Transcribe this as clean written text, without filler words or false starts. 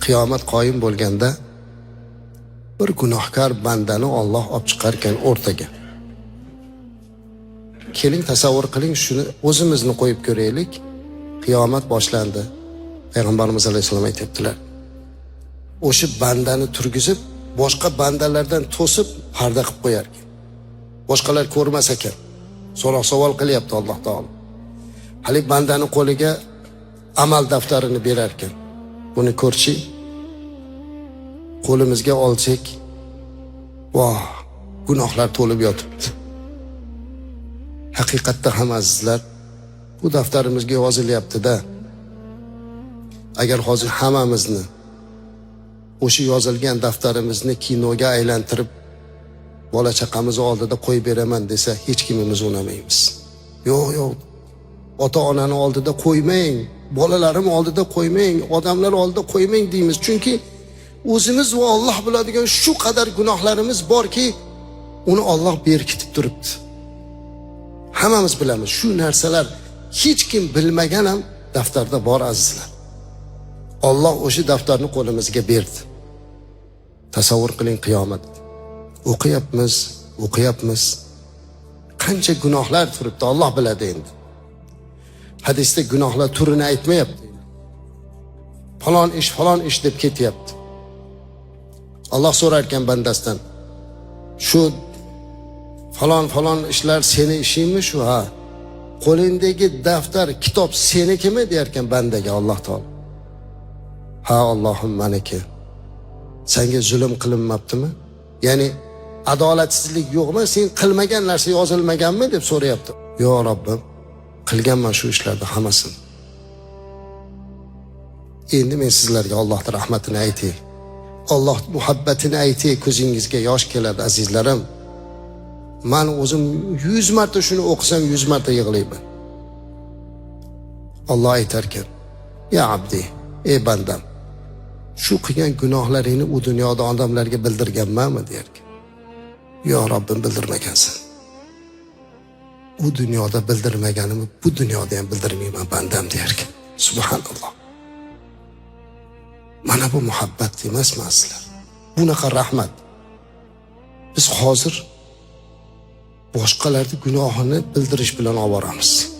qiyomat qoyim bo'lganda bir gunohkor bandani Alloh olib chiqar ekan o'rtaga. Keling tasavvur qiling, shuni o'zimizni qo'yib ko'raylik. Qiyomat boshlandi. Payg'ambarimiz alayhisalom aytibdilar. O'sha bandani turgizib, boshqa bandalardan to'sib parda qilib qo'yar ekan. Boshqalar ko'rmas ekan. So'roq savol qilyapti Alloh taolo. Hali bandani qo'liga amal daftarini berar ekan. Buni ko'rchi, qo'limizga olsak, voh, gunohlar to'lib yotibdi. Haqiqatda ham azizlar, bu daftarimizga yozilyapti-da. Agar hozir hammamizni o'sha yozilgan daftarimizni kinoga aylantirib, bola chaqamiz oldida qo'yib beraman desa, hech kimimiz unamaymiz. Yo'q. Ota-onani oldida qo'ymang, bolalarim oldida qo'ymang, odamlar oldida qo'ymang deymiz. Chunki o'zimiz va Alloh biladigan shu qadar gunohlarimiz borki, uni Alloh berkitib turibdi. Hammamiz bilamiz, shu narsalar hech kim bilmagan ham daftarda bor azizlar. Alloh o'sha daftarni qo'limizga berdi. Tasavvur qiling qiyomat. O'qiyapmiz. Qancha gunohlar turibdi, Alloh biladi endi. Hadisda gunohlar turini aytmayapti. Falon ish deb ketyapti. Alloh so'rar ekan bandasidan, shu falon ishlar seni ishingmi shu? Ha. Qo'lingdagi daftar, kitob senikimi der ekan bandaga Alloh taolo. Ha, Allohim meniki. Senga zulm qilinmabdimi? Ya'ni adolatsizlik yo'qmi? Sen qilmagan narsa yozilmaganmi deb so'rayapti. Yo Robbim, qilganman shu ishlarni hammasini. Endi men sizlarga Allohning rahmatini aytay. Alloh muhabbatini aytay, ko'zingizga yosh keladi azizlarim. Men o'zim 100 marta shuni o'qisam 100 marta yig'layman. Alloh aytar ekan: "Ya abdi, ey bandam, shu qilgan gunohlaringni u dunyoda odamlarga bildirganmanmi?" der ekan. "Yo Robbim, bildirmagansan." U dunyoda bildirmaganimni bu dunyoda ham bildirmayman bandam der ekan. Subhanalloh. Mana bu muhabbat emasmi sizlar? Bunaqa rahmat. Biz hozir boshqalarning gunohini bildirish bilan olib boramiz.